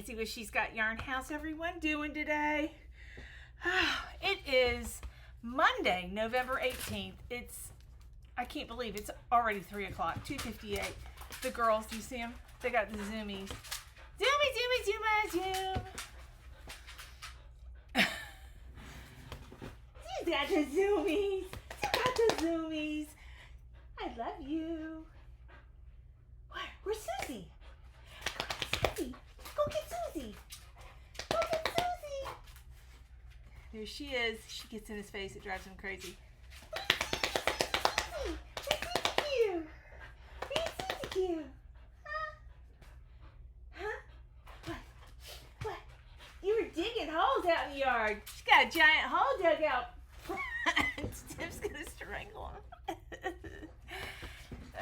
Nancy with She's Got Yarn. How's everyone doing today? It is Monday, November 18th. I can't believe it's already 3 o'clock, 2:58. The girls, do you see them? They got the zoomies. Zoom. She's got the zoomies. I love you. What? Where's Susie? Go get Susie. There she is. She gets in his face. It drives him crazy. Susie cute. Huh? What? You were digging holes out in the yard. She's got a giant hole dug out. Tim's gonna strangle him.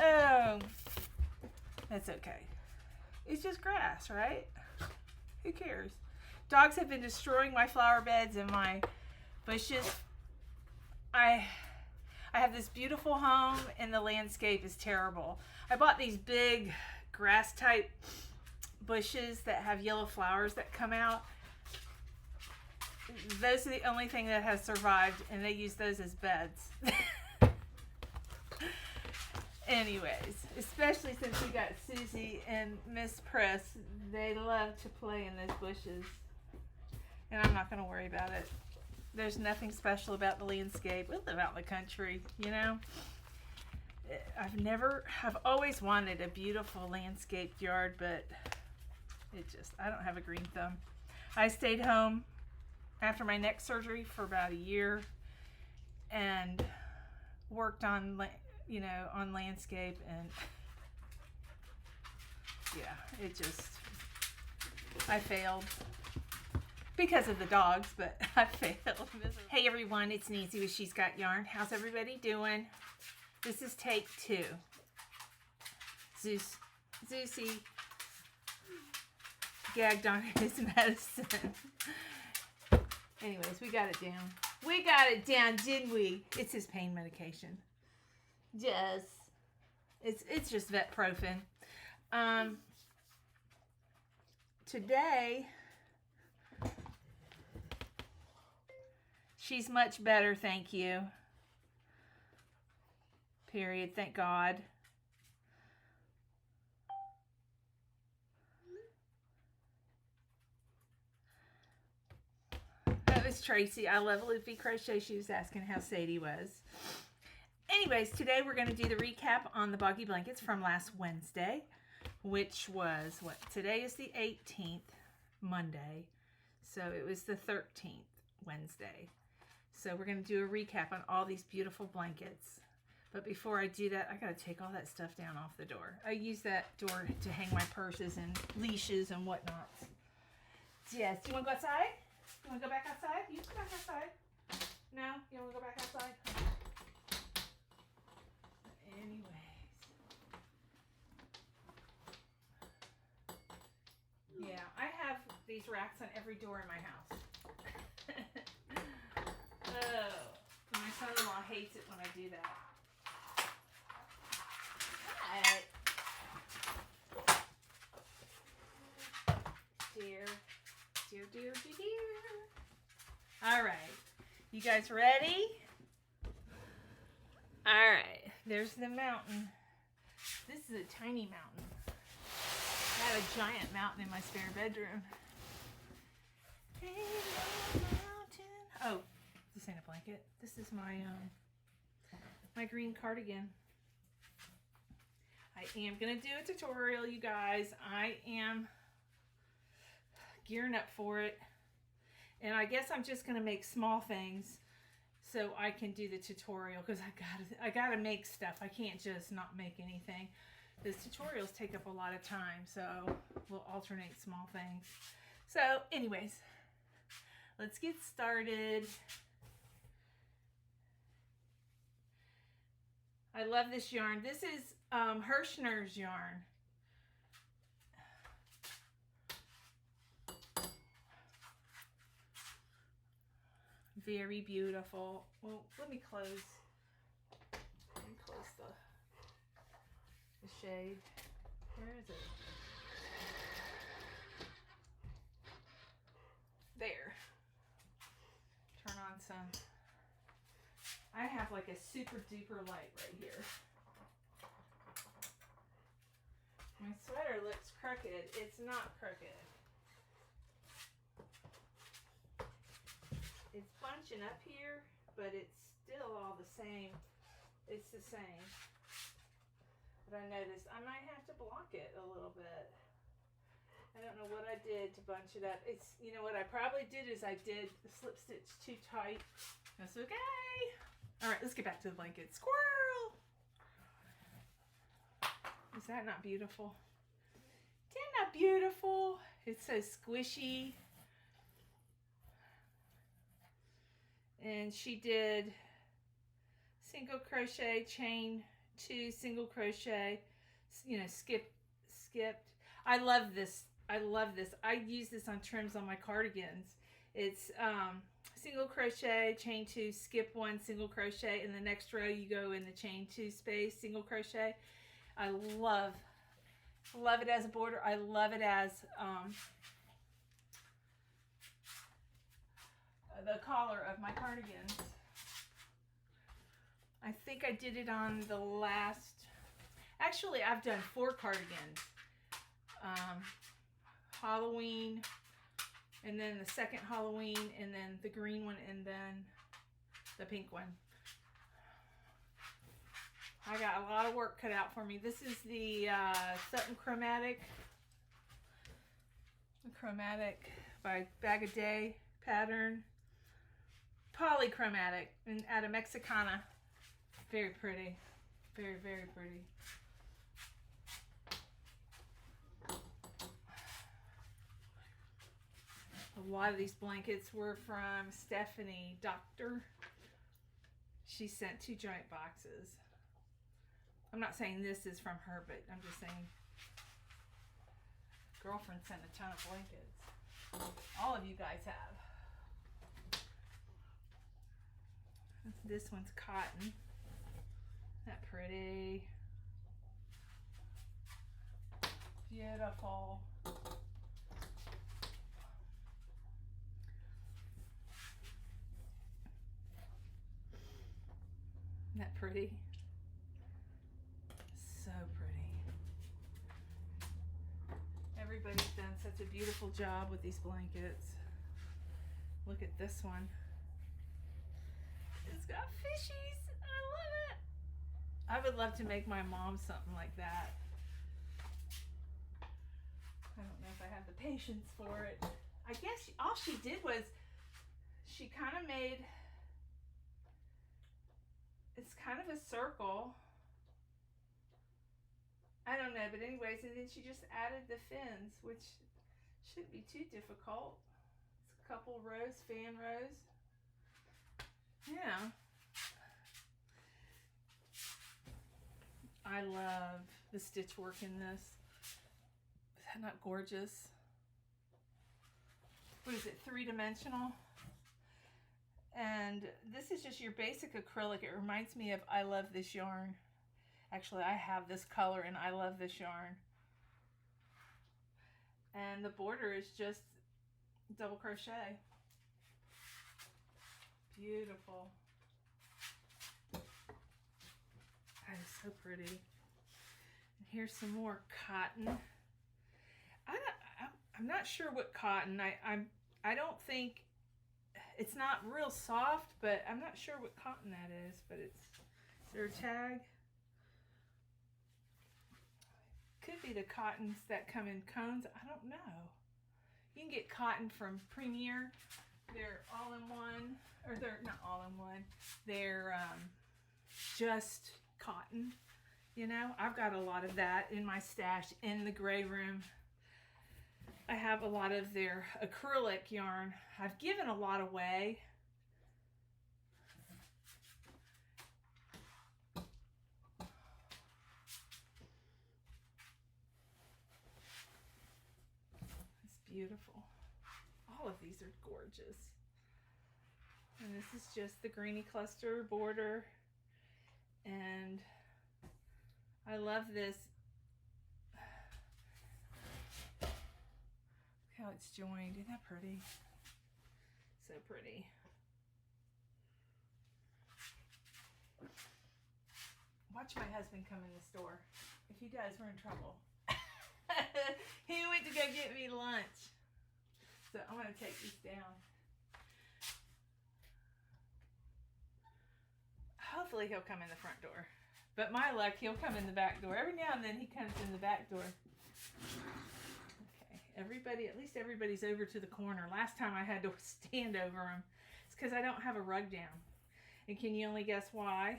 Oh, that's okay. It's just grass, right? Who cares? Dogs have been destroying my flower beds and my bushes. I have this beautiful home and the landscape is terrible. I bought these big grass type bushes that have yellow flowers that come out. Those are the only thing that has survived, and they use those as beds. Anyways, especially since we got Susie and Miss Press, they love to play in those bushes. And I'm not going to worry about it. There's nothing special about the landscape. We live out in the country, you know. I've always wanted a beautiful landscaped yard, but I don't have a green thumb. I stayed home after my neck surgery for about a year and worked on, on landscape, and yeah, I failed. Because of the dogs, but I failed. Hey everyone, it's Nancy with She's Got Yarn. How's everybody doing? This is take 2. Zeusy gagged on his medicine. Anyways, we got it down. We got it down, didn't we? It's his pain medication. Yes. It's just Vetprofen. Today, she's much better, thank you. Period, thank God. That was Tracy. I love Loopy Crochet. She was asking how Sadie was. Anyways, today we're going to do the recap on the Boggy Blankets from last Wednesday, which was, today is the 18th, Monday. So it was the 13th, Wednesday. So we're going to do a recap on all these beautiful blankets. But before I do that, I got to take all that stuff down off the door. I use that door to hang my purses and leashes and whatnot. Yes, do you want to go outside? You want to go back outside? You can go back outside. No? You want to go back outside? Anyways. Yeah, I have these racks on every door in my house. Oh, my son-in-law hates it when I do that. Dear. All right, you guys ready? All right, there's the mountain. This is a tiny mountain. I have a giant mountain in my spare bedroom. Hey, mountain. Oh, this ain't a blanket. This is my green cardigan. I am gonna do a tutorial, you guys. I am gearing up for it, and I guess I'm just gonna make small things so I can do the tutorial, because I gotta make stuff. I can't just not make anything. Those tutorials take up a lot of time, so we'll alternate small things. So anyways, let's get started. I love this yarn. This is Hirschner's yarn. Very beautiful. Well, let me close the shade. Where is it? some. I have like a super duper light right here. My sweater looks crooked. It's not crooked. It's bunching up here, but it's still all the same. It's the same. But I noticed I might have to block it a little bit. I don't know what I did to bunch it up. It's, you know what I probably did is I did the slip stitch too tight. That's okay. All right, let's get back to the blanket. Squirrel! Is that not beautiful? Isn't that beautiful? It's so squishy. And she did single crochet, chain 2, single crochet, you know, skipped. I love this. I love this. I use this on trims on my cardigans. It's single crochet, chain 2, skip 1, single crochet, and the next row you go in the chain 2 space, single crochet. I love it as a border. I love it as the collar of my cardigans. I think I did it on the last, actually I've done 4 cardigans. Halloween, and then the second Halloween, and then the green one, and then the pink one. I got a lot of work cut out for me. This is the Sutton Chromatic by Bag a Day pattern. Polychromatic, and out of Mexicana. Very pretty. Very, very pretty. A lot of these blankets were from Stephanie Doctor. She sent 2 joint boxes. I'm not saying this is from her, but I'm just saying girlfriend sent a ton of blankets. All of you guys have. This one's cotton. Isn't that pretty? Beautiful. Isn't that pretty? So pretty. Everybody's done such a beautiful job with these blankets. Look at this one. It's got fishies. I love it. I would love to make my mom something like that. I don't know if I have the patience for it. I guess all she did was she kind of made, it's kind of a circle. I don't know, but anyways, and then she just added the fins, which shouldn't be too difficult. It's a couple rows, fan rows. Yeah. I love the stitch work in this. Is that not gorgeous? What is it, 3-dimensional? And this is just your basic acrylic. It reminds me of I Love This Yarn. Actually, I have this color and I love this yarn. And the border is just double crochet. Beautiful. That is so pretty. And here's some more cotton. I'm not sure what cotton. I don't think, it's not real soft, but I'm not sure what cotton that is. But it's, is there a tag? Could be the cottons that come in cones. I don't know. You can get cotton from Premier. They're all in one, or they're not all in one. They're just cotton. You know, I've got a lot of that in my stash in the gray room. I have a lot of their acrylic yarn. I've given a lot away. It's beautiful. All of these are gorgeous. And this is just the greeny cluster border. And I love this. Look how it's joined. Isn't that pretty? So pretty. Watch my husband come in this door. If he does, we're in trouble. He went to go get me lunch. So I'm going to take these down. Hopefully he'll come in the front door. But my luck, he'll come in the back door. Every now and then he comes in the back door. Okay, everybody, at least everybody's over to the corner. Last time I had to stand over him. It's because I don't have a rug down. And can you only guess why?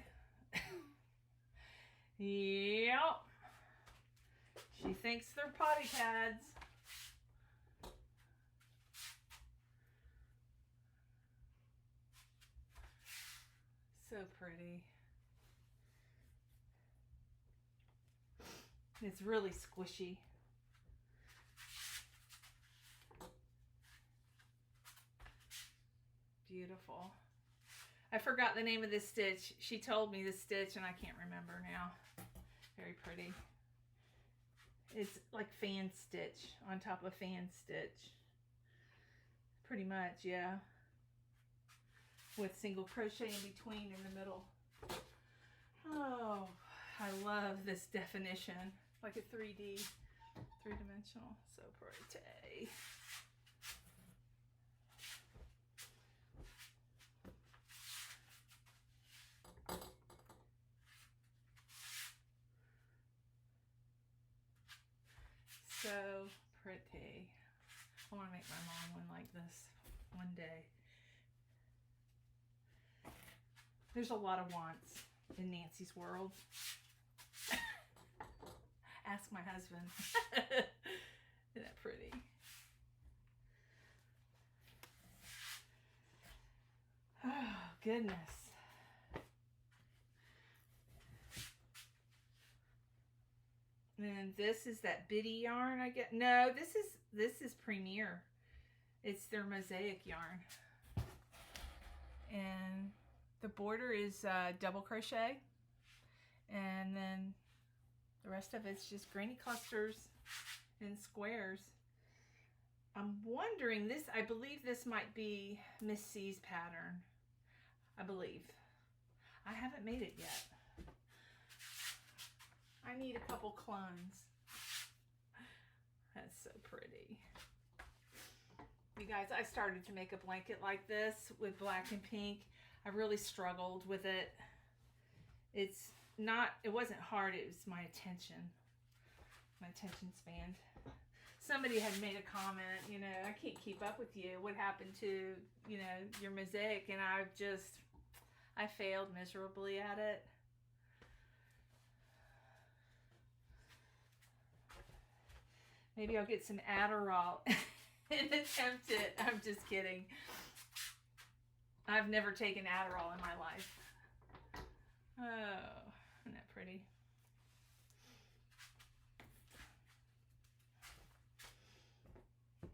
Yep. She thinks they're potty pads. So pretty. It's really squishy. Beautiful. I forgot the name of this stitch. She told me this stitch and I can't remember now. Very pretty. It's like fan stitch on top of fan stitch. Pretty much, yeah. With single crochet in between in the middle. Oh, I love this definition. Like a 3D, three-dimensional. So pretty. So pretty. I want to make my mom one like this one day. There's a lot of wants in Nancy's world. Ask my husband. Isn't that pretty? Oh, goodness. And this is that bitty yarn I get. No, this is Premier. It's their mosaic yarn. And the border is double crochet. And then the rest of it's just granny clusters and squares. I'm wondering this, I believe this might be Miss C's pattern. I believe. I haven't made it yet. I need a couple clones. That's so pretty. You guys, I started to make a blanket like this with black and pink. I really struggled with it. It wasn't hard, it was my attention span. Somebody had made a comment, you know, I can't keep up with you. What happened to, you know, your mosaic? And I failed miserably at it. Maybe I'll get some Adderall and attempt it. I'm just kidding. I've never taken Adderall in my life. Oh, isn't that pretty?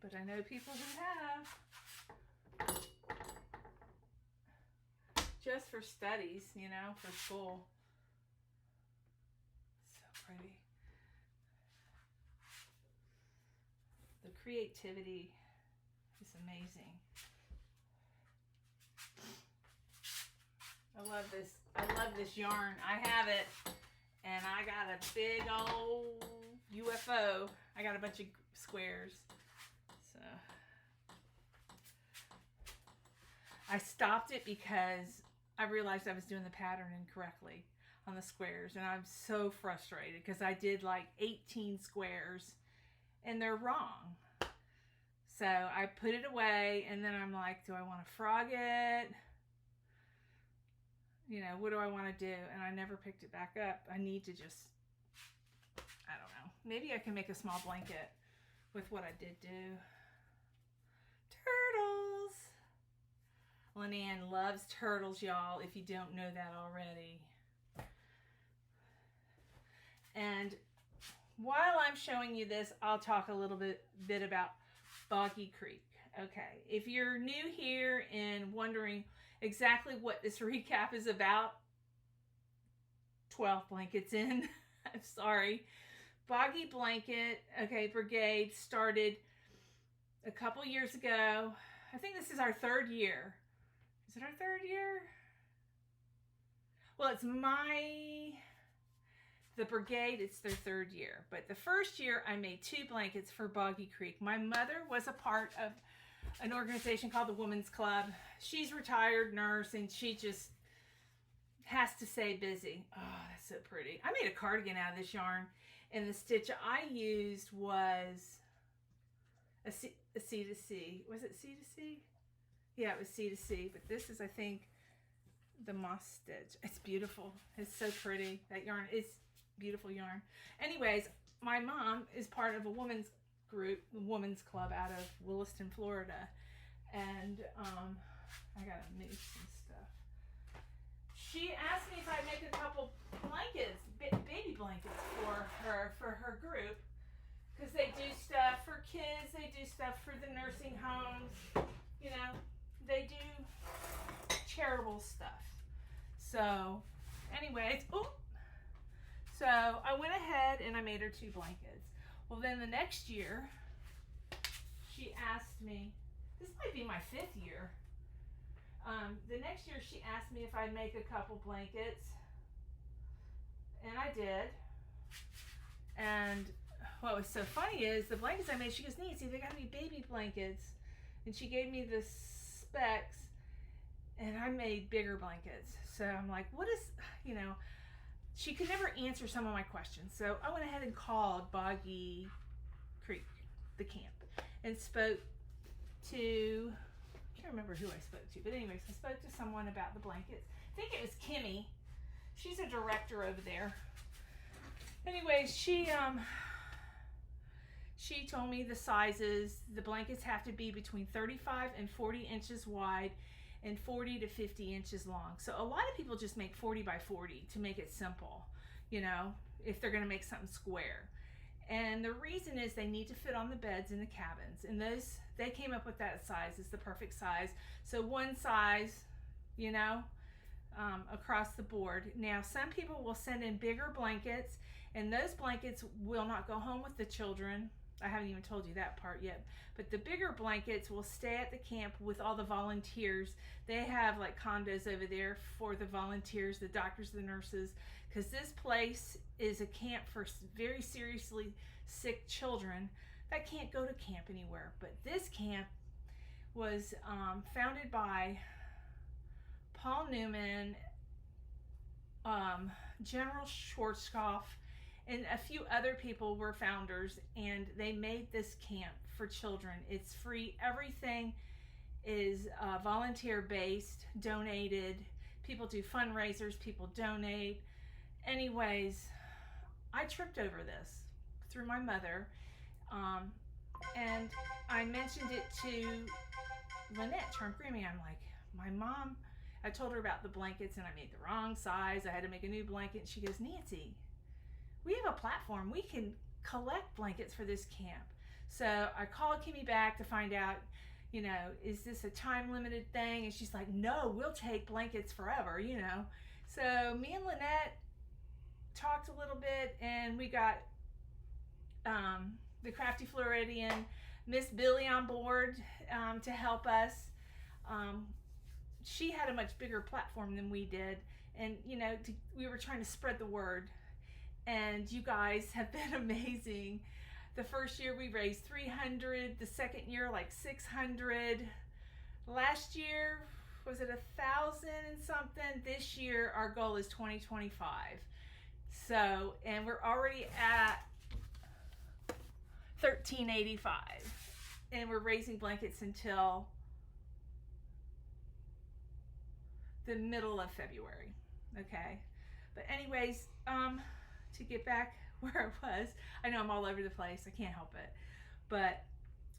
But I know people who have. Just for studies, you know, for school. So pretty. The creativity is amazing. I love this. I love this yarn. I have it, and I got a big old UFO. I got a bunch of squares. So I stopped it because I realized I was doing the pattern incorrectly on the squares, and I'm so frustrated because I did like 18 squares and they're wrong. So I put it away, and then I'm like, do I want to frog it? You know, what do I want to do? And I never picked it back up. I need to just, I don't know. Maybe I can make a small blanket with what I did do. Turtles. Lynanne loves turtles, y'all, if you don't know that already. And while I'm showing you this, I'll talk a little bit about Boggy Creek. Okay, if you're new here and wondering exactly what this recap is about, 12 blankets in, I'm sorry. Boggy Blanket, Brigade started a couple years ago. I think this is our third year. Is it our third year? Well, it's my the brigade, it's their 3rd year. But the first year, I made 2 blankets for Boggy Creek. My mother was a part of an organization called the Women's Club. She's a retired nurse, and she just has to stay busy. Oh, that's so pretty. I made a cardigan out of this yarn, and the stitch I used was a C to C. Was it C to C? Yeah, it was C to C. But this is, I think, the moss stitch. It's beautiful. It's so pretty. That yarn is beautiful yarn. Anyways, my mom is part of a women's group, the Women's Club out of Williston, Florida. And I gotta move some stuff. She asked me if I'd make a couple blankets, baby blankets for her group, because they do stuff for kids, they do stuff for the nursing homes, you know, they do charitable stuff. So anyways, so I went ahead and I made her 2 blankets. Well, then the next year, she asked me, this might be my 5th year. The next year, she asked me if I'd make a couple blankets, and I did. And what was so funny is the blankets I made, she goes, Nancy, they gotta be baby blankets. And she gave me the specs, and I made bigger blankets. So I'm like, what is, you know, she could never answer some of my questions. So I went ahead and called Boggy Creek, the camp, and spoke to, I can't remember who I spoke to, but anyways, I spoke to someone about the blankets. I think it was Kimmy. She's a director over there. Anyways, she told me the sizes. The blankets have to be between 35 and 40 inches wide and 40 to 50 inches long. So a lot of people just make 40 by 40 to make it simple, you know, if they're gonna make something square. And the reason is they need to fit on the beds in the cabins. And those, they came up with that size. It's the perfect size. So one size, you know, across the board. Now, some people will send in bigger blankets, and those blankets will not go home with the children. I haven't even told you that part yet. But the bigger blankets will stay at the camp with all the volunteers. They have like condos over there for the volunteers, the doctors, the nurses, because this place is a camp for very seriously sick children that can't go to camp anywhere. But this camp was founded by Paul Newman, General Schwarzkopf, and a few other people were founders, and they made this camp for children. It's free. Everything is volunteer based, donated. People do fundraisers, people donate. Anyways, I tripped over this through my mother, and I mentioned it to Lynette, Trump Creamy. I'm like, my mom, I told her about the blankets and I made the wrong size. I had to make a new blanket. She goes, Nancy, we have a platform. We can collect blankets for this camp. So I called Kimmy back to find out, you know, is this a time limited thing? And she's like, no, we'll take blankets forever, you know. So me and Lynette talked a little bit, and we got the Crafty Floridian, Miss Billie on board to help us. She had a much bigger platform than we did, and you know, we were trying to spread the word, and you guys have been amazing. The first year we raised 300, the second year like 600. Last year, was it 1,000 and something? This year our goal is 2025. So, and we're already at 1385, and we're raising blankets until the middle of February. Okay, but anyways, to get back where I was, I know I'm all over the place, I can't help it, but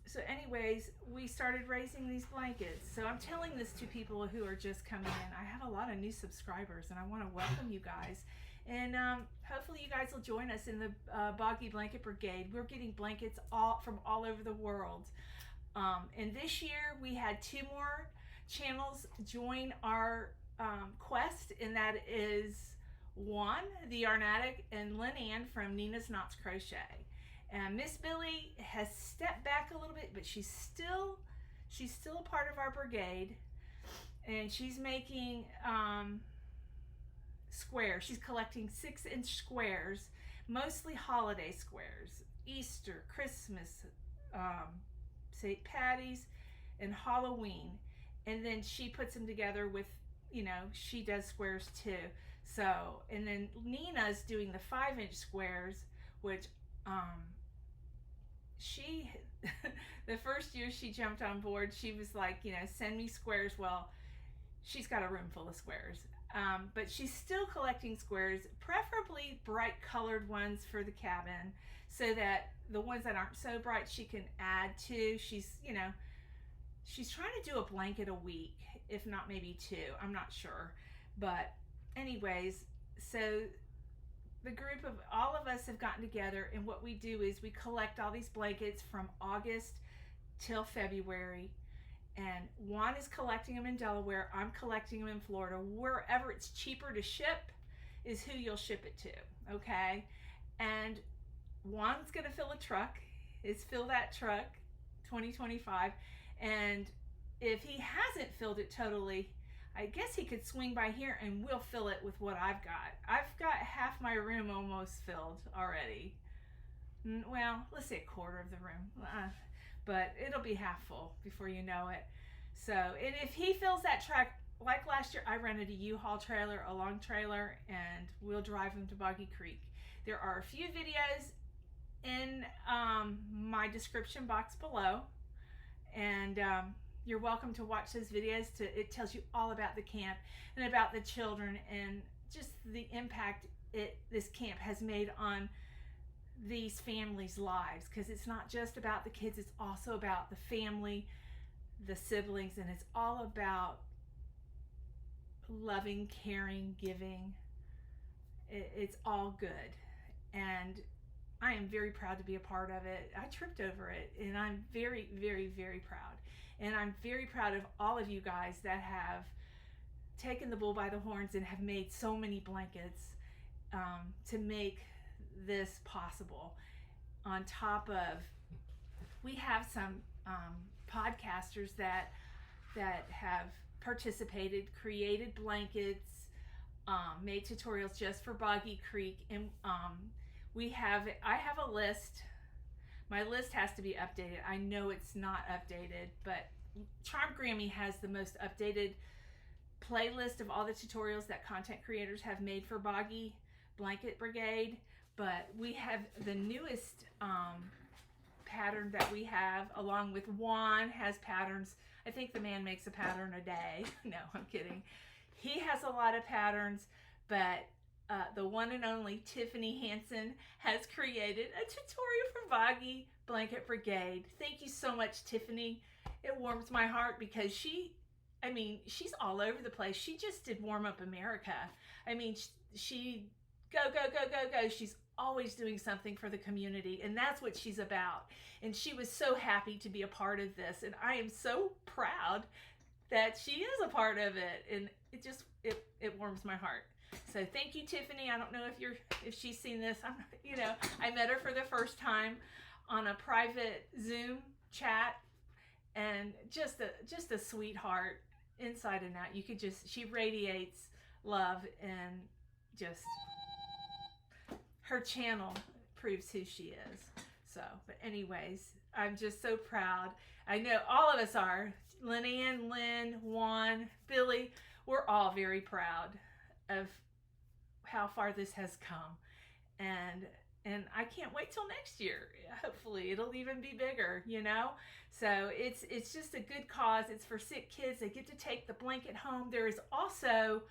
so anyways, we started raising these blankets. So I'm telling this to people who are just coming in. I have a lot of new subscribers, and I want to welcome you guys. And hopefully you guys will join us in the Boggy Blanket Brigade. We're getting blankets from all over the world. And this year we had 2 more channels join our quest, and that is Juan, the Yarn Addict, and Lynanne from Nina's Knots Crochet. And Miss Billie has stepped back a little bit, but she's still a part of our brigade, and she's making squares. She's collecting 6-inch squares, mostly holiday squares. Easter, Christmas, St. Patty's, and Halloween. And then she puts them together with, she does squares too. So, and then Nina's doing the 5-inch squares, which she, the first year she jumped on board, she was like, send me squares. Well, she's got a room full of squares. But she's still collecting squares, preferably bright colored ones for the cabin, so that the ones that aren't so bright she can add to. She's trying to do a blanket a week, if not maybe 2. I'm not sure. But anyways, so the group of all of us have gotten together, and what we do is we collect all these blankets from August till February. And Juan is collecting them in Delaware. I'm collecting them in Florida. Wherever it's cheaper to ship is who you'll ship it to, okay? And Juan's gonna fill a truck. It's fill that truck 2025. And if he hasn't filled it totally, I guess he could swing by here and we'll fill it with what I've got. I've got half my room almost filled already. Well, let's say a quarter of the room. But it'll be half full before you know it. So, and if he fills that truck, like last year, I rented a U-Haul trailer, a long trailer, and we'll drive him to Boggy Creek. There are a few videos in my description box below, and you're welcome to watch those videos. It tells you all about the camp and about the children and just the impact this camp has made on these families' lives, because it's not just about the kids, it's also about the family, the siblings, and it's all about loving, caring, giving. It's all good, and I am very proud to be a part of it. I tripped over it, and I'm very, very, very proud. And I'm very proud of all of you guys that have taken the bull by the horns and have made so many blankets to make this possible. On top of, we have some podcasters that have participated, created blankets, made tutorials just for Boggy Creek, and I have a list. My list has to be updated. I know it's not updated, but Charm Grammy has the most updated playlist of all the tutorials that content creators have made for Boggy Blanket Brigade. But we have the newest pattern that we have, along with Juan has patterns. I think the man makes a pattern a day. No, I'm kidding. He has a lot of patterns, but the one and only Tiffany Hansen has created a tutorial for Boggy Blanket Brigade. Thank you so much, Tiffany. It warms my heart because she's all over the place. She just did Warm Up America. She go, go, go, go, go. She's always doing something for the community, and that's what she's about. And she was so happy to be a part of this, and I am so proud that she is a part of it, and it warms my heart. So thank you, Tiffany. I don't know if she's seen this. I met her for the first time on a private Zoom chat, and just a sweetheart inside and out. She radiates love, and just her channel proves who she is. So, but anyways, I'm just so proud. I know all of us are. Lynanne, Lynn, Juan, Billy, we're all very proud of how far this has come. And I can't wait till next year. Hopefully it'll even be bigger, So it's just a good cause. It's for sick kids. They get to take the blanket home. There is also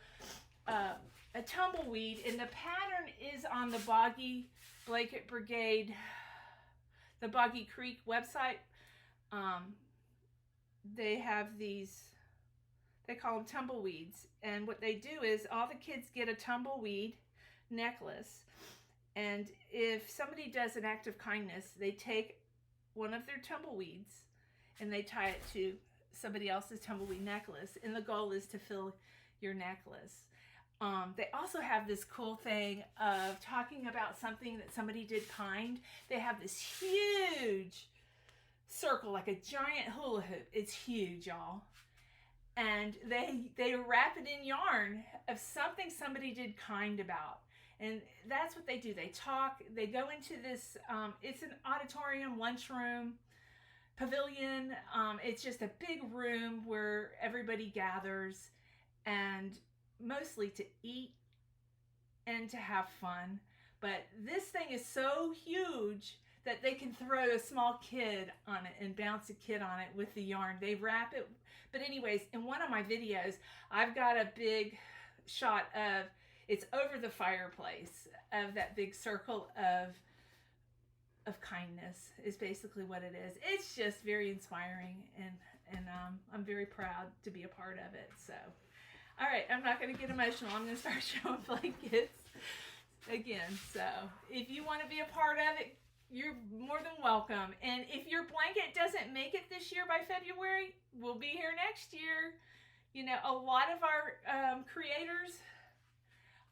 a tumbleweed, and the pattern is on the Boggy Blanket Brigade, the Boggy Creek website. They have these, they call them tumbleweeds, and what they do is all the kids get a tumbleweed necklace, and if somebody does an act of kindness, they take one of their tumbleweeds and they tie it to somebody else's tumbleweed necklace, and the goal is to fill your necklace. They also have this cool thing of talking about something that somebody did kind. They have this huge circle, like a giant hula hoop. It's huge, y'all. and they wrap it in yarn of something somebody did kind about. And that's what they do. They talk, they go into this, it's an auditorium, lunchroom, pavilion. It's just a big room where everybody gathers, and mostly to eat and to have fun. But this thing is so huge that they can throw a small kid on it and bounce a kid on it with the yarn. They wrap it. But anyways, in one of my videos, I've got a big shot of, it's over the fireplace, of that big circle of kindness is basically what it is. It's just very inspiring, and I'm very proud to be a part of it. So, all right, I'm not going to get emotional. I'm going to start showing blankets again. So, if you want to be a part of it, you're more than welcome. And if your blanket doesn't make it this year by February, we'll be here next year. You know, a lot of our creators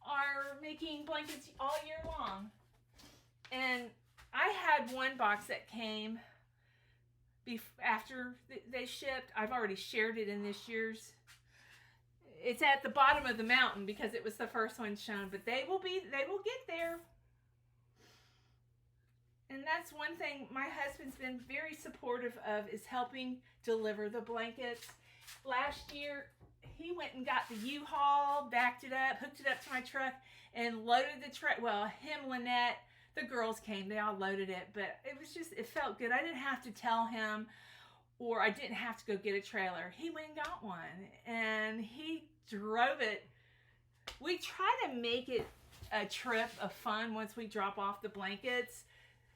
are making blankets all year long. And I had one box that came after they shipped. I've already shared it in this year's. It's at the bottom of the mountain because it was the first one shown, but they will get there. And that's one thing my husband's been very supportive of, is helping deliver the blankets. Last year, he went and got the U-Haul, backed it up, hooked it up to my truck, and loaded the truck. Well, him, Lynette, the girls came, they all loaded it, but it felt good. I didn't have to tell him, or I didn't have to go get a trailer. He went and got one, and he drove it. We try to make it a trip of fun once we drop off the blankets.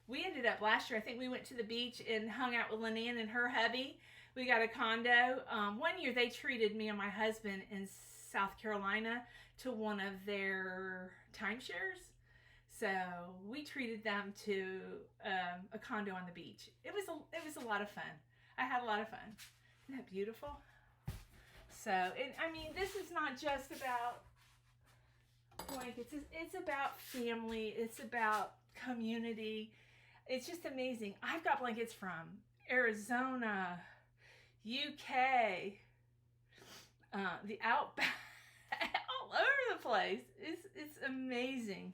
We ended up last year, I think we went to the beach and hung out with Lynanne and her hubby. We got a condo. One year they treated me and my husband in South Carolina to one of their timeshares. So we treated them to a condo on the beach. It was a lot of fun. I had a lot of fun. Isn't that beautiful? So, I mean, this is not just about blankets. It's about family. It's about community. It's just amazing. I've got blankets from Arizona, UK, the Outback, all over the place. It's amazing.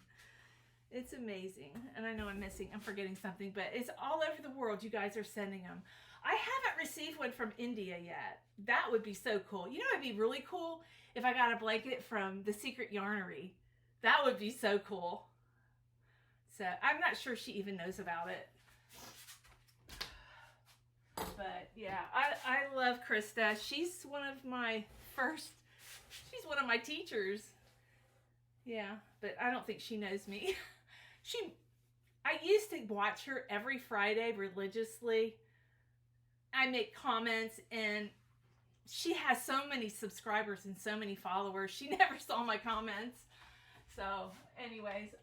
It's amazing. And I know I'm forgetting something, but it's all over the world. You guys are sending them. I haven't received one from India yet. That would be so cool. You know, it'd be really cool if I got a blanket from the Secret Yarnery. That would be so cool. So I'm not sure she even knows about it. But yeah, I love Krista. She's one of my teachers. Yeah, but I don't think she knows me. I used to watch her every Friday religiously. I make comments, and she has so many subscribers and so many followers. She never saw my comments. So anyways,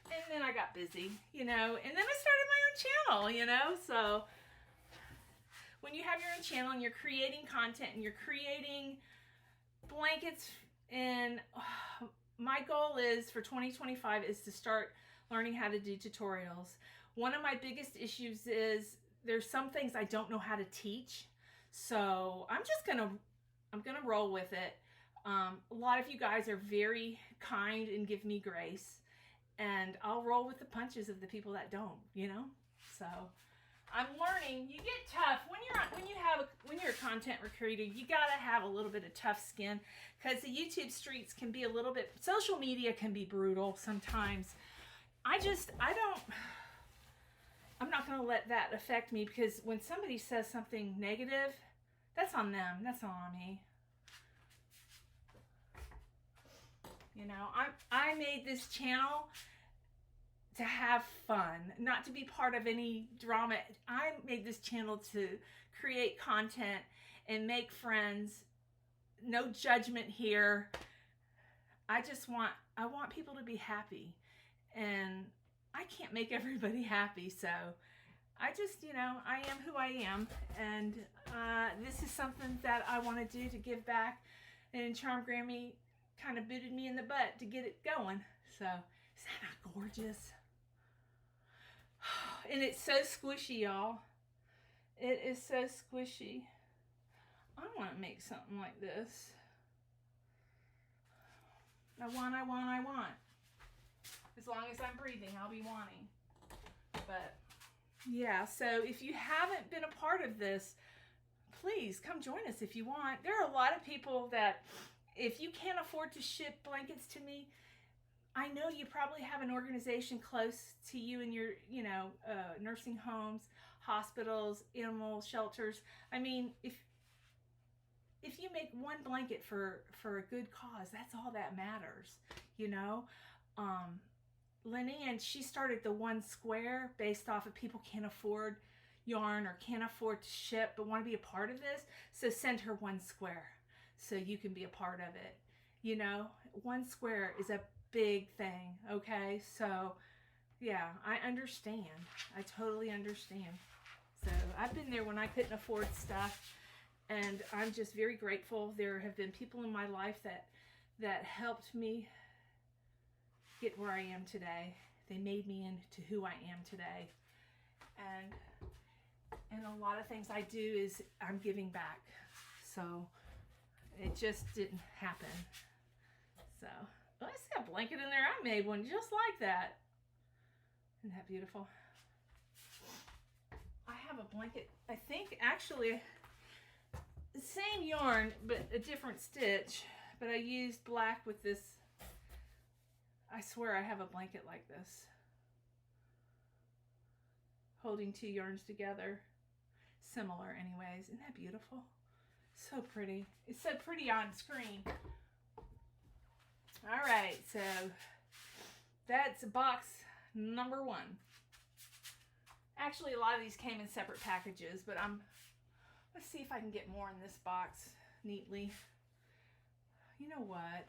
and then I got busy, you know, and then I started my own channel, you know. So when you have your own channel and you're creating content and you're creating blankets, and my goal is for 2025 is to start learning how to do tutorials. One of my biggest issues is there's some things I don't know how to teach. So I'm gonna roll with it. A lot of you guys are very kind and give me grace, and I'll roll with the punches of the people that don't, you know. So I'm learning. You get tough when you're a content creator. You gotta have a little bit of tough skin, because the YouTube streets can be a little bit. Social media can be brutal sometimes. I'm not gonna let that affect me, because when somebody says something negative, that's on them. That's not on me. You know, I made this channel to have fun, not to be part of any drama. I made this channel to create content and make friends. No judgment here. I want people to be happy, and I can't make everybody happy. So I just, you know, I am who I am, and this is something that I want to do to give back. And Charm Grammy kind of booted me in the butt to get it going. So is that not gorgeous? And it's so squishy, y'all. It is so squishy. I want to make something like this. I want. As long as I'm breathing, I'll be wanting. But yeah, so if you haven't been a part of this, please come join us if you want. There are a lot of people that, if you can't afford to ship blankets to me, I know you probably have an organization close to you in your, nursing homes, hospitals, animal shelters. I mean, if you make one blanket for a good cause, that's all that matters, Lynanne, she started the One Square based off of people can't afford yarn or can't afford to ship but want to be a part of this. So send her One Square so you can be a part of it. One Square is a big thing, okay? So yeah, I understand. I totally understand. So I've been there when I couldn't afford stuff, and I'm just very grateful. There have been people in my life that helped me get where I am today. They made me into who I am today. And a lot of things I do is I'm giving back. So it just didn't happen. So, I see a blanket in there. I made one just like that. Isn't that beautiful? I have a blanket, I think actually the same yarn, but a different stitch. But I used black with this. I swear I have a blanket like this, holding two yarns together. Similar anyways. Isn't that beautiful? So pretty. It's so pretty on screen. All right, so that's box number 1. Actually, a lot of these came in separate packages, but let's see if I can get more in this box neatly. You know what?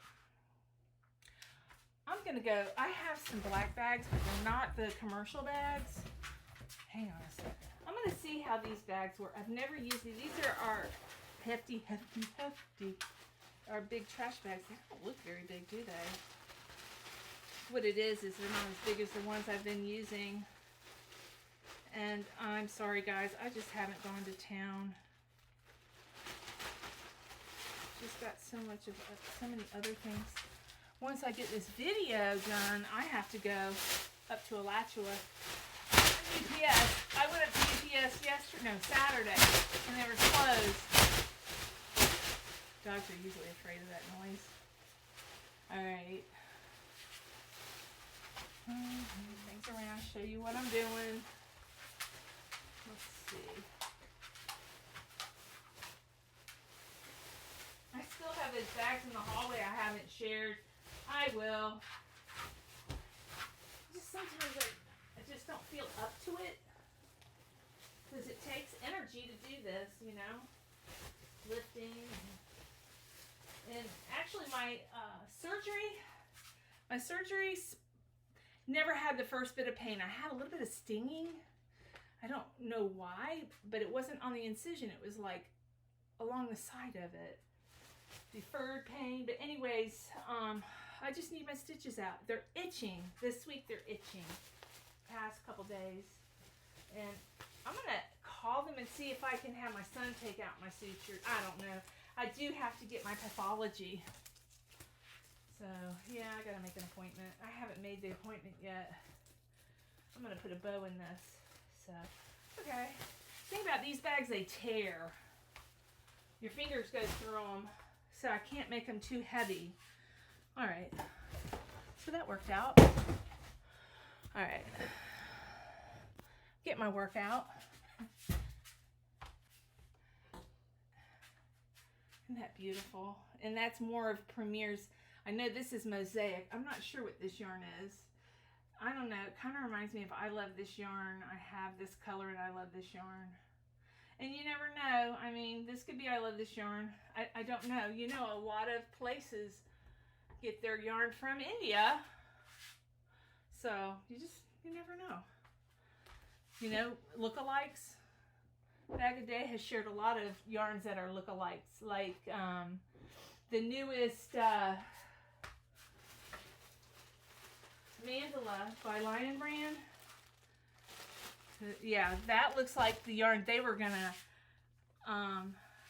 I'm going to go, I have some black bags, but they're not the commercial bags. Hang on a second. I'm going to see how these bags work. I've never used these. These are our hefty. Our big trash bags. They don't look very big, do they? What it is they're not as big as the ones I've been using. And I'm sorry, guys. I just haven't gone to town. Just got so many other things. Once I get this video done, I have to go up to Alachua. UPS. I went up to UPS Saturday, and they were closed. Dogs are usually afraid of that noise. All right. Things around, show you what I'm doing. Let's see. I still have those bags in the hallway I haven't shared. I will. Just sometimes I just don't feel up to it. Because it takes energy to do this, lifting. And actually my surgery never had the first bit of pain. I had a little bit of stinging. I don't know why, but it wasn't on the incision. It was like along the side of it. Deferred pain. But anyways, I just need my stitches out. They're itching. This week they're itching. Past couple days. And I'm going to call them and see if I can have my son take out my suture. I don't know. I do have to get my pathology. So, yeah, I got to make an appointment. I haven't made the appointment yet. I'm going to put a bow in this. So, okay. The thing about these bags, they tear. Your fingers go through them. So I can't make them too heavy. All right. So that worked out. All right. Get my workout. Isn't that beautiful? And that's more of Premier's. I know this is mosaic. I'm not sure what this yarn is. I don't know. It kind of reminds me of I love this yarn. I have this color and I love this yarn. And you never know. I mean, this could be I love this yarn. I don't know. A lot of places get their yarn from India. So, you never know. Lookalikes. Bag a Day has shared a lot of yarns that are lookalikes. Like the newest Mandala by Lion Brand. Yeah, that looks like the yarn they were gonna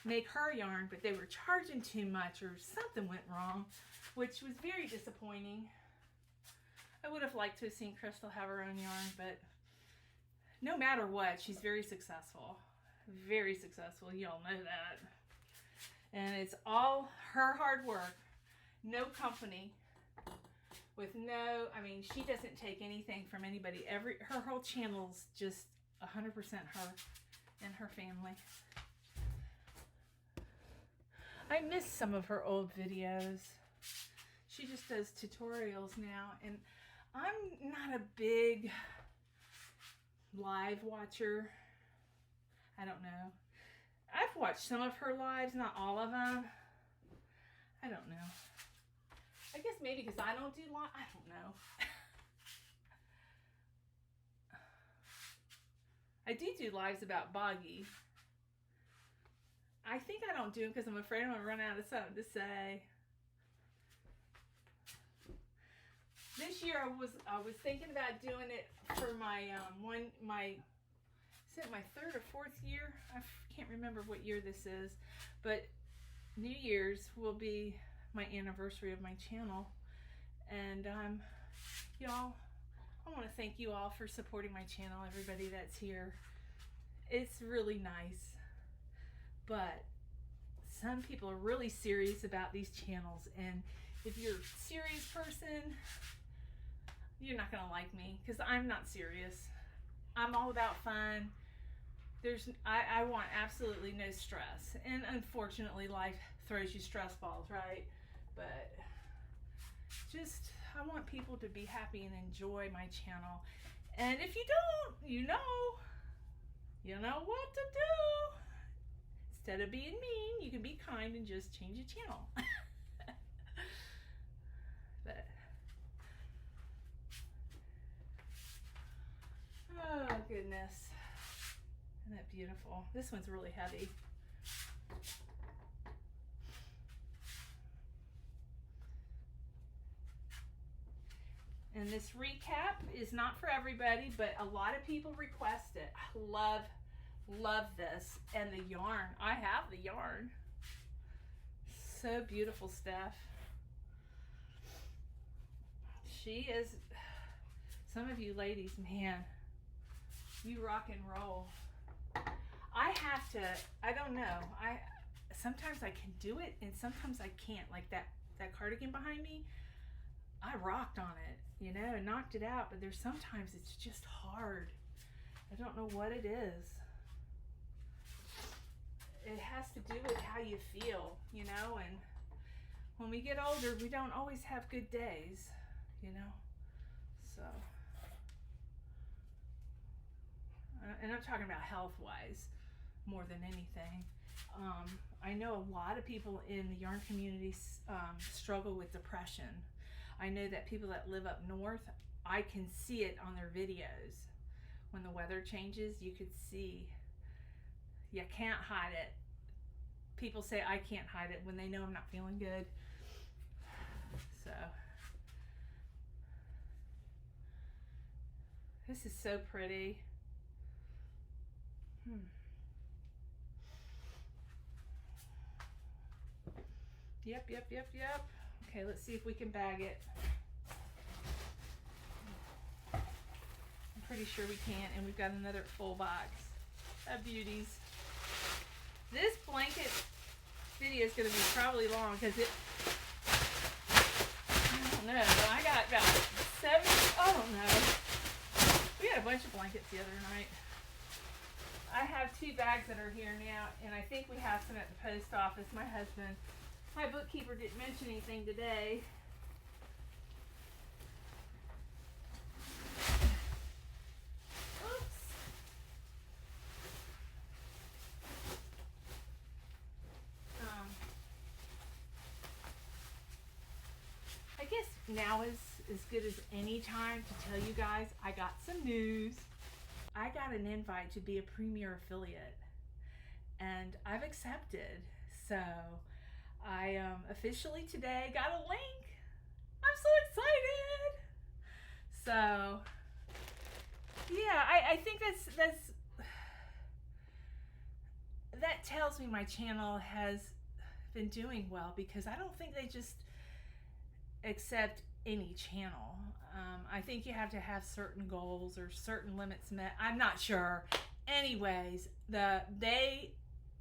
make her yarn, but they were charging too much or something went wrong, which was very disappointing. I would have liked to have seen Crystal have her own yarn, but no matter what, she's very successful. Very successful. You all know that. And it's all her hard work. No company. With no, I mean, she doesn't take anything from anybody. Her whole channel's just 100% her and her family. I miss some of her old videos. She just does tutorials now, and I'm not a big live watcher. I don't know. I've watched some of her lives, not all of them. I don't know. I guess maybe because I don't do live. I don't know. I do lives about Boggy. I think I don't do them because I'm afraid I'm going to run out of something to say. This year I was thinking about doing it for my is it my 3rd or 4th year? I can't remember what year this is, but New Year's will be my anniversary of my channel, and y'all, I want to thank you all for supporting my channel, everybody that's here. It's really nice, but some people are really serious about these channels, and if you're a serious person, you're not gonna like me because I'm not serious. I'm all about fun. I want absolutely no stress, and unfortunately life throws you stress balls, right? But just, I want people to be happy and enjoy my channel. And if you don't, you know what to do. Instead of being mean, you can be kind and just change the channel. But, oh goodness. Isn't that beautiful? This one's really heavy. And this recap is not for everybody, but a lot of people request it. I love this. And the yarn. I have the yarn. So beautiful stuff. She is, some of you ladies, man, you rock and roll. I don't know. Sometimes I can do it and sometimes I can't. Like that cardigan behind me, I rocked on it, you know, and knocked it out, but there's sometimes it's just hard. I don't know what it is. It has to do with how you feel, you know, and when we get older, we don't always have good days, you know, so. And I'm talking about health-wise more than anything. I know a lot of people in the yarn community struggle with depression. I know that people that live up north, I can see it on their videos. When the weather changes, you could see. You can't hide it. People say I can't hide it when they know I'm not feeling good. So. This is so pretty. Yep. Okay, let's see if we can bag it. I'm pretty sure we can, and we've got another full box of beauties. This blanket video is going to be probably long because I don't know, I got about 7, I don't know. We had a bunch of blankets the other night. I have 2 bags that are here now, and I think we have some at the post office. My bookkeeper didn't mention anything today. Oops. I guess now is as good as any time to tell you guys I got some news. I got an invite to be a premier affiliate, and I've accepted. So I officially today got a link. I'm so excited. So that tells me my channel has been doing well, because I don't think they just accept any channel. I think you have to have certain goals or certain limits met. I'm not sure. Anyways, they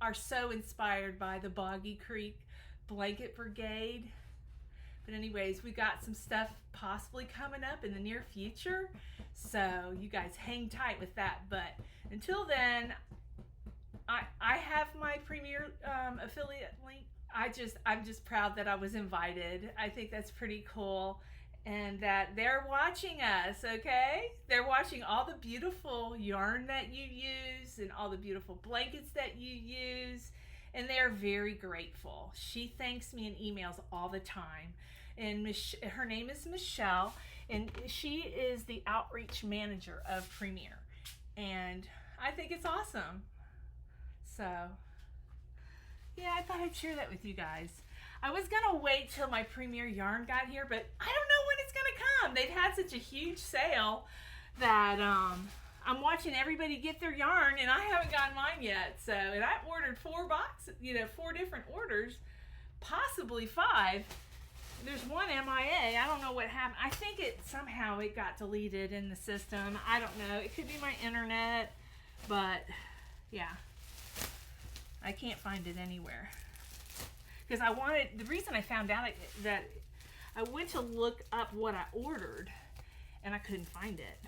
are so inspired by the Boggy Creek Blanket Brigade. But anyways, we got some stuff possibly coming up in the near future, so you guys hang tight with that. But until then, I have my Premier affiliate link. I'm just proud that I was invited. I think that's pretty cool, and that they're watching us. Okay, they're watching all the beautiful yarn that you use and all the beautiful blankets that you use, and they're very grateful. She thanks me in emails all the time, and her name is Michelle, and she is the outreach manager of Premier, and I think it's awesome. So yeah, I thought I'd share that with you guys. I was gonna wait till my Premier yarn got here, but I don't know when it's gonna come. They've had such a huge sale that I'm watching everybody get their yarn, and I haven't gotten mine yet. So, and I ordered 4 boxes, 4 different orders, possibly 5. There's one MIA. I don't know what happened. I think somehow it got deleted in the system. I don't know. It could be my internet, but yeah, I can't find it anywhere. Because the reason I found out that I went to look up what I ordered, and I couldn't find it.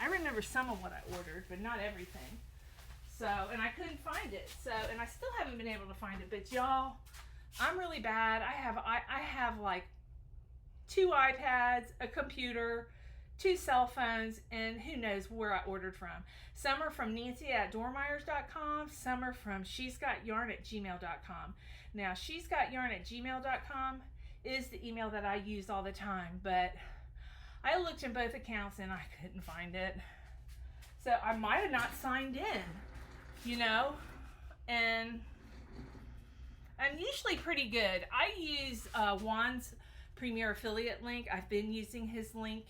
I remember some of what I ordered, but not everything. So, and I couldn't find it. So, and I still haven't been able to find it. But y'all, I'm really bad. I have like 2 iPads, a computer, 2 cell phones, and who knows where I ordered from. Some are from Nancy@dormeyers.com. Some are from she'sgotyarn@gmail.com. Now, she'sgotyarn@gmail.com is the email that I use all the time, but I looked in both accounts and I couldn't find it. So I might have not signed in, and I'm usually pretty good. I use Juan's Premier affiliate link. I've been using his link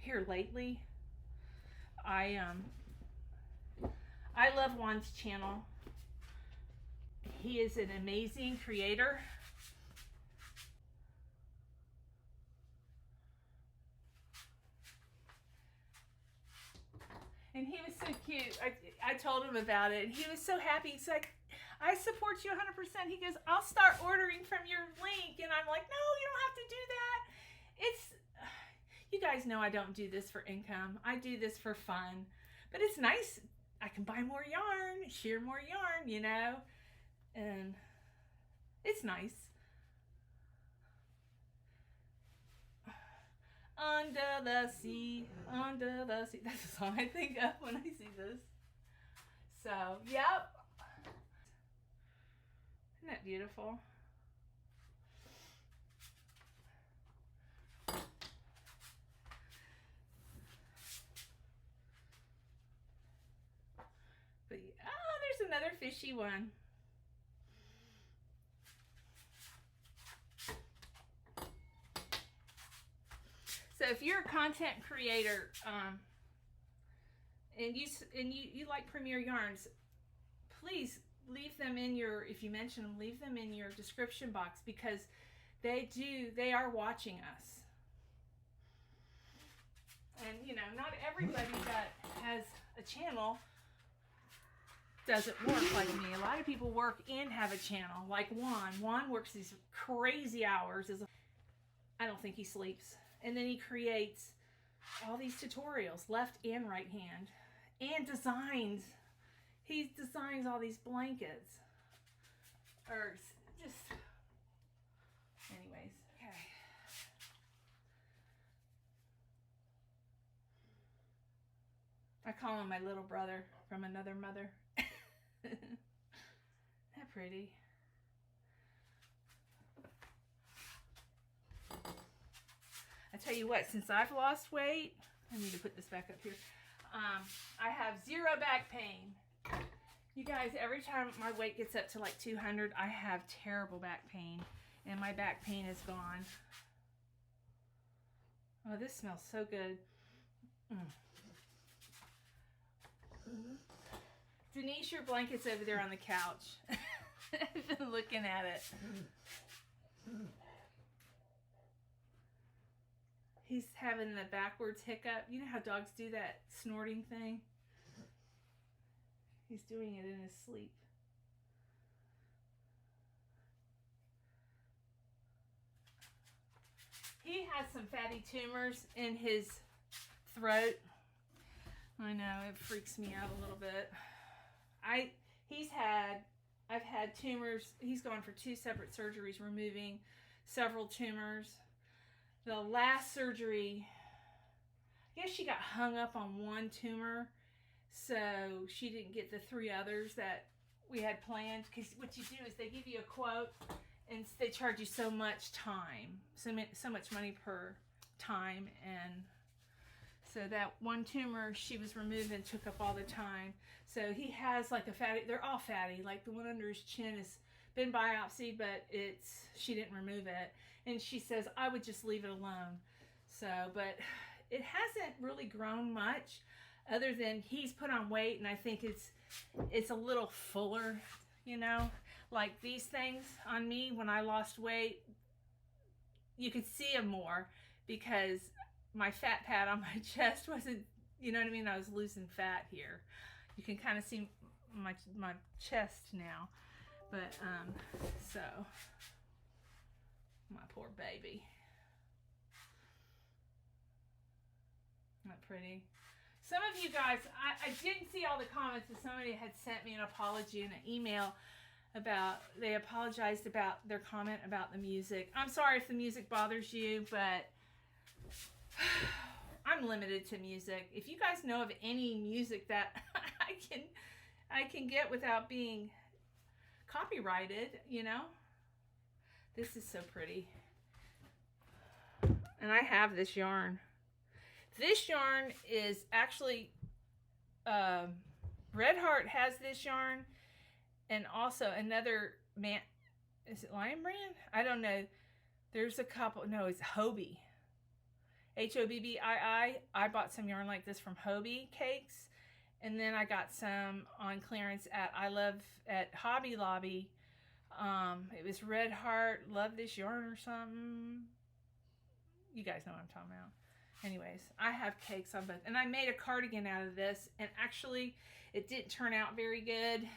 here lately. I love Juan's channel. He is an amazing creator. And he was so cute. I told him about it, and he was so happy. He's like, I support you 100%. He goes, I'll start ordering from your link. And I'm like, no, you don't have to do that. You guys know I don't do this for income. I do this for fun. But it's nice. I can buy more yarn, share more yarn, and it's nice. Under the sea, under the sea. That's the song I think of when I see this. So, yep. Isn't that beautiful? But, there's another fishy one. So if you're a content creator, and you like Premier yarns, please leave them in if you mention them, leave them in your description box, because they are watching us. And not everybody that has a channel doesn't work like me. A lot of people work and have a channel, like Juan. Juan works these crazy hours. I don't think he sleeps. And then he creates all these tutorials, left and right hand, and designs. He designs all these blankets. Or just, anyways, okay. I call him my little brother from another mother. Isn't that pretty? I tell you what, since I've lost weight, I need to put this back up here. I have 0 back pain. You guys, every time my weight gets up to like 200, I have terrible back pain, and my back pain is gone. Oh, this smells so good. Denise, your blanket's over there on the couch. I've been looking at it. He's having the backwards hiccup. You know how dogs do that snorting thing? He's doing it in his sleep. He has some fatty tumors in his throat. I know, it freaks me out a little bit. I've had tumors. He's gone for 2 separate surgeries, removing several tumors. The last surgery, I guess she got hung up on one tumor, so she didn't get the 3 others that we had planned. Because what you do is they give you a quote, and they charge you so much time, so much money per time, and so that one tumor she was removing took up all the time. So he has like a fatty, they're all fatty, like the one under his chin has been biopsied, but she didn't remove it. And she says, I would just leave it alone. So, but it hasn't really grown much other than he's put on weight, and I think it's a little fuller, you know, like these things on me when I lost weight, you could see them more because my fat pad on my chest wasn't, you know what I mean? I was losing fat here. You can kind of see my chest now. But, so, my poor baby. Not pretty. Some of you guys, I didn't see all the comments, but somebody had sent me an apology in an email about, they apologized about their comment about the music. I'm sorry if the music bothers you, but I'm limited to music. If you guys know of any music that I can get without being copyrighted, you know, this is so pretty. And I have this yarn. This yarn is actually Red Heart has this yarn, and also another man, is it Lion Brand? I don't know. There's a couple. No, it's Hobie. Hobbii. I bought some yarn like this from Hobie Cakes, and then I got some on clearance at Hobby Lobby. It was Red Heart, love this yarn or something. You guys know what I'm talking about. Anyways, I have cakes on both, and I made a cardigan out of this, and actually it didn't turn out very good,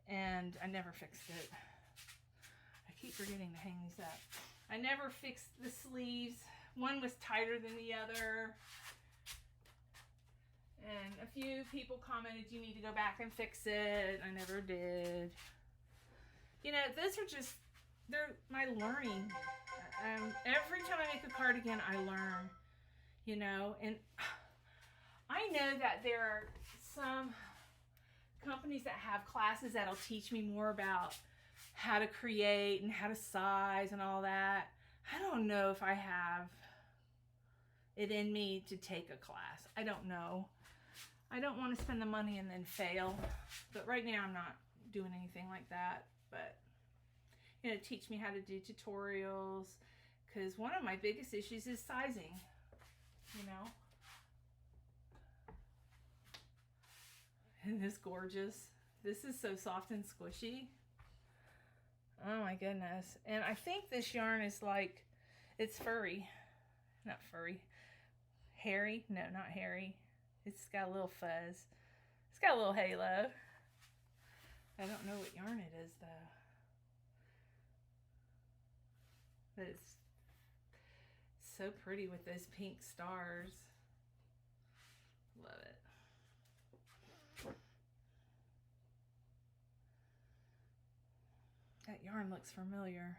and I never fixed it. I keep forgetting to hang these up. I never fixed the sleeves. One was tighter than the other. And a few people commented, you need to go back and fix it. I never did. You know, those are just, they're my learning. Every time I make a cardigan, I learn, you know. And I know that there are some companies that have classes that'll teach me more about how to create and how to size and all that. I don't know if I have it in me to take a class. I don't know. I don't want to spend the money and then fail. But right now I'm not doing anything like that. But, you know, teach me how to do tutorials. Because one of my biggest issues is sizing. You know. Isn't this gorgeous? This is so soft and squishy. Oh my goodness. And I think this yarn is like, it's furry. Not furry. Hairy? No, not hairy. It's got a little fuzz. It's got a little halo. I don't know what yarn it is though. But it's so pretty with those pink stars. Love it. That yarn looks familiar.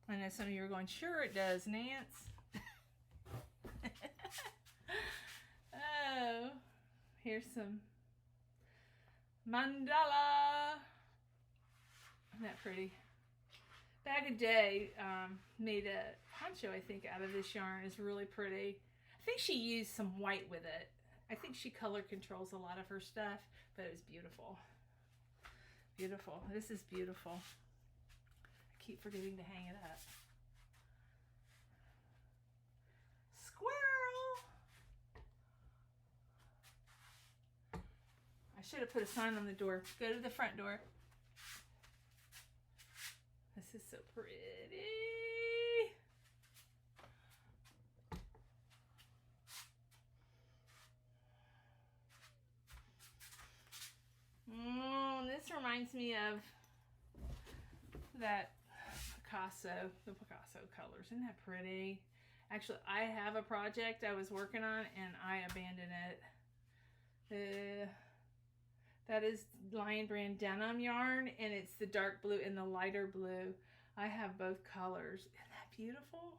I know some of you are going, sure it does, Nance. Oh, here's some mandala. Isn't that pretty? Bag of Day made a poncho, I think, out of this yarn. It's really pretty. I think she used some white with it. I think she color controls a lot of her stuff, but it was beautiful. Beautiful. This is beautiful. I keep forgetting to hang it up. Squirrel! should have put a sign on the door. Go to the front door. This is so pretty. This reminds me of that Picasso, the Picasso colors. Isn't that pretty? Actually, I have a project I was working on and I abandoned it. That is Lion Brand denim yarn, and it's the dark blue and the lighter blue. I have both colors. Isn't that beautiful?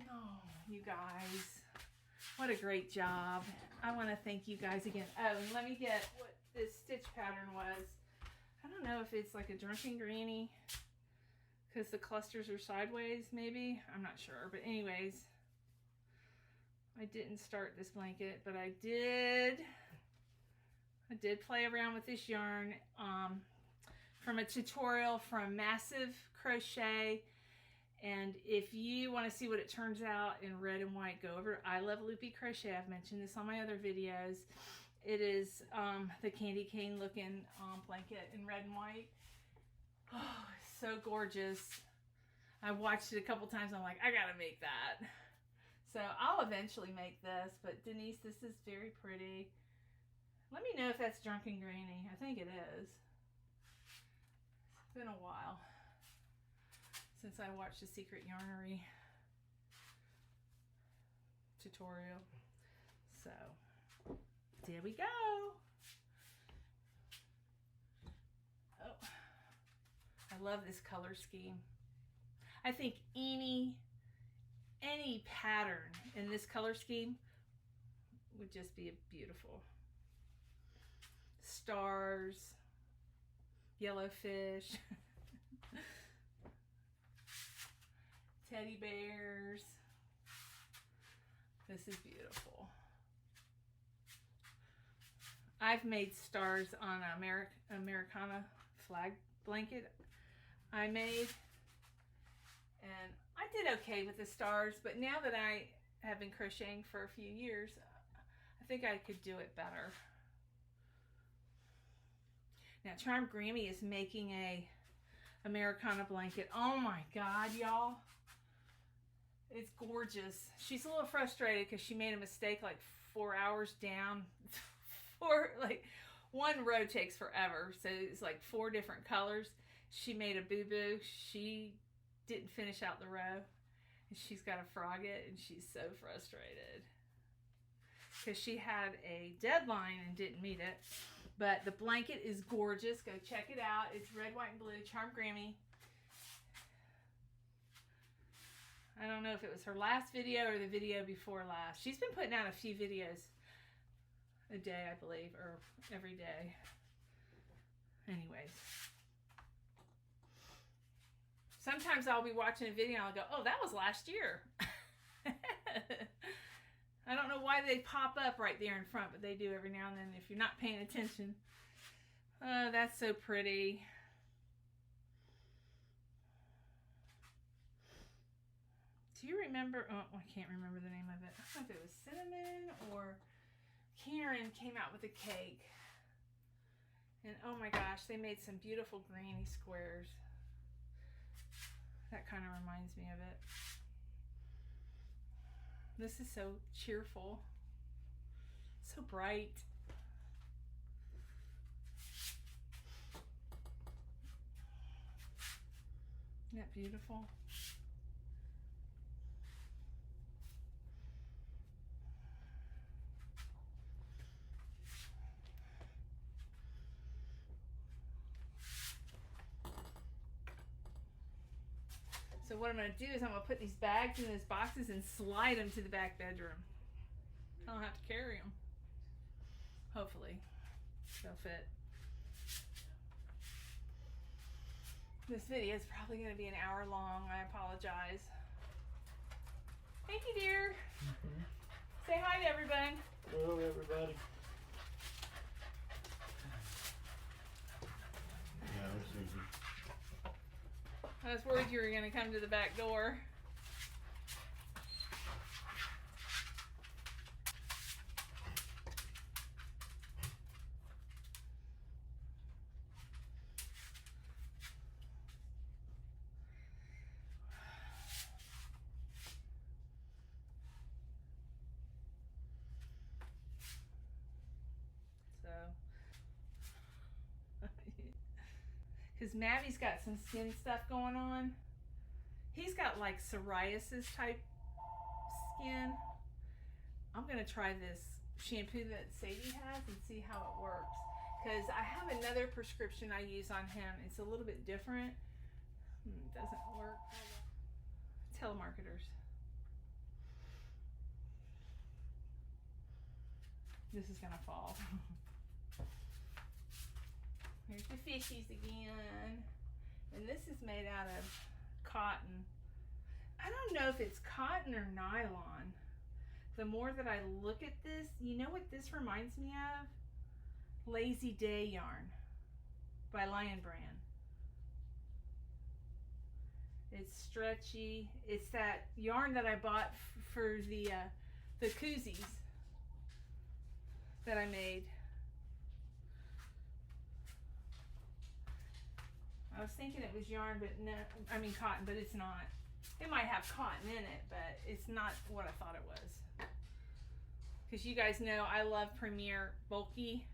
Oh, you guys. What a great job. I want to thank you guys again. Oh, and let me get what this stitch pattern was. I don't know if it's like a drunken granny because the clusters are sideways, maybe. I'm not sure. But anyways, I didn't start this blanket, but I did play around with this yarn from a tutorial from Massive Crochet. And if you want to see what it turns out in red and white, go over to I Love Loopy Crochet. I've mentioned this on my other videos. It is the candy cane looking blanket in red and white. Oh, it's so gorgeous. I watched it a couple times. I'm like, I gotta make that. So I'll eventually make this, but Denise, this is very pretty. Let me know if that's Drunken Granny. I think it is. It's been a while since I watched the Secret Yarnery tutorial. So there we go. Oh, I love this color scheme. I think any pattern in this color scheme would just be beautiful. Stars, yellow fish, teddy bears. This is beautiful. I've made stars on an Americana flag blanket I made, and I did okay with the stars, but now that I have been crocheting for a few years, I think I could do it better. Now Charmed Grammy is making a Americana blanket. Oh my God, y'all. It's gorgeous. She's a little frustrated because she made a mistake like 4 hours down. Like one row takes forever. So it's like 4 different colors. She made a boo-boo. She didn't finish out the row. And she's got to frog it, and she's so frustrated. Because she had a deadline and didn't meet it. But the blanket is gorgeous. Go check it out. It's red, white, and blue. Charmed Grammy. I don't know if it was her last video or the video before last. She's been putting out a few videos a day, I believe, or every day. Anyways. Sometimes I'll be watching a video and I'll go, oh, that was last year. I don't know why they pop up right there in front, but they do every now and then if you're not paying attention. Oh, that's so pretty. Do you remember, oh, I can't remember the name of it. I don't know if it was Cinnamon or Karen came out with a cake. And oh my gosh, they made some beautiful granny squares. That kind of reminds me of it. This is so cheerful. So bright. Isn't that beautiful? So what I'm going to do is I'm going to put these bags in these boxes and slide them to the back bedroom. I don't have to carry them. Hopefully they'll fit. This video is probably going to be an hour long. I apologize. Thank you, dear. Say hi to everybody. Hello, everybody. Yeah, that's easy. I was worried you were going to come to the back door. because Maddie's got some skin stuff going on. He's got like psoriasis type skin. I'm going to try this shampoo that Sadie has and see how it works. Because I have another prescription I use on him. It's a little bit different. It doesn't work. Telemarketers. This is going to fall. Here's the fishies again. And this is made out of cotton. I don't know if it's cotton or nylon. The more that I look at this, you know what this reminds me of? Lazy Day yarn by Lion Brand. It's stretchy. It's that yarn that I bought for the koozies that I made. I was thinking it was yarn, but no, I mean cotton, but it's not. It might have cotton in it, but it's not what I thought it was. Because you guys know I love Premier Bulky.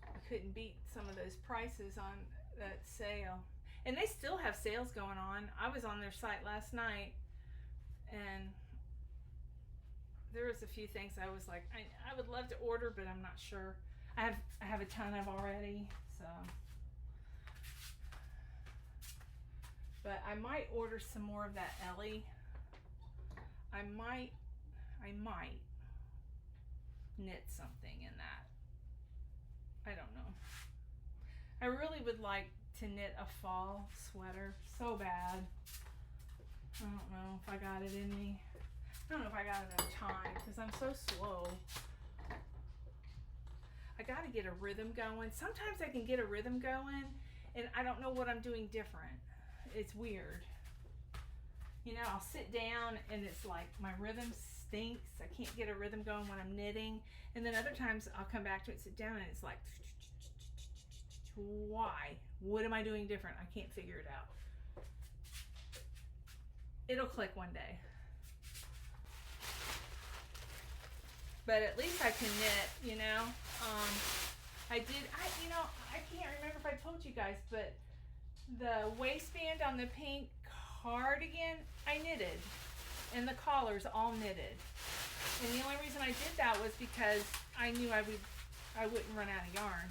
I couldn't beat some of those prices on that sale. And they still have sales going on. I was on their site last night, and there was a few things I was like, I would love to order, but I'm not sure. I have a ton of already, so. But I might order some more of that Ellie. I might knit something in that. I don't know. I really would like to knit a fall sweater so bad. I don't know if I got it in me. I don't know if I got enough time because I'm so slow. I got to get a rhythm going. Sometimes I can get a rhythm going and I don't know what I'm doing different. It's weird. You know, I'll sit down and it's like my rhythm stinks. I can't get a rhythm going when I'm knitting. And then other times I'll come back to it, sit down, and it's like, why? What am I doing different? I can't figure it out. It'll click one day. But at least I can knit, you know. I can't remember if I told you guys, but the waistband on the pink cardigan, I knitted. And the collar's all knitted. And the only reason I did that was because I knew I wouldn't run out of yarn.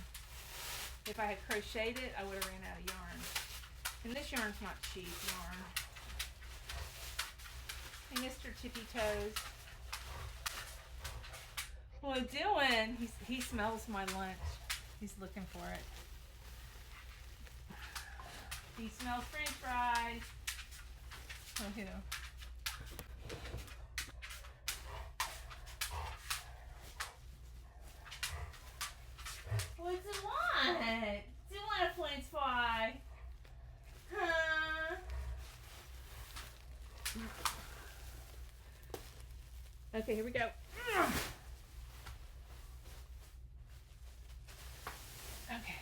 If I had crocheted it, I would have ran out of yarn. And this yarn's not cheap yarn. Hey, Mr. Tippy Toes. What are you doing? He smells my lunch. He's looking for it. He smells French fries. Oh, you know. What does it want? Does it want a French fry? Huh? Okay, here we go. Okay.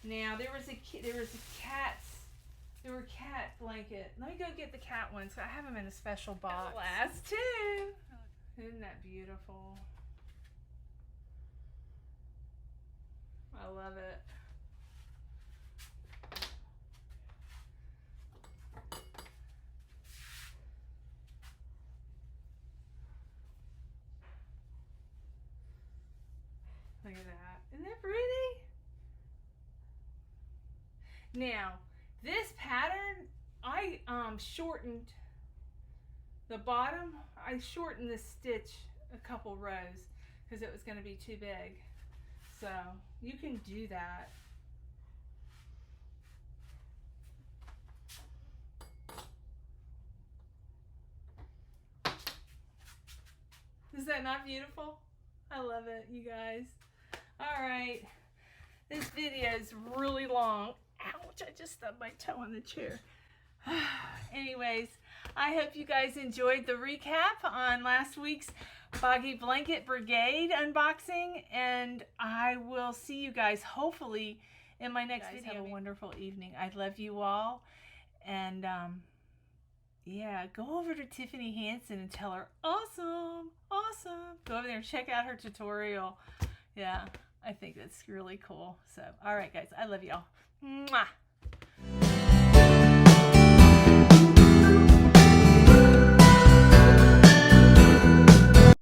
Now there was a cat blanket. Let me go get the cat ones. So I have them in a special box. The last two. Isn't that beautiful? I love it. Look at that. Isn't that pretty? Now, this pattern, I shortened the bottom. I shortened this stitch a couple rows because it was going to be too big. So, you can do that. Is that not beautiful? I love it, you guys. Alright, this video is really long. Ouch, I just stubbed my toe on the chair. Anyways, I hope you guys enjoyed the recap on last week's Boggy Blanket Brigade unboxing, and I will see you guys hopefully in my next video. Have a wonderful evening. I love you all, and Yeah, go over to Tiffany Hansen and tell her, awesome, awesome. Go over there and check out her tutorial. Yeah, I think that's really cool. So, all right, guys, I love y'all. Mwah.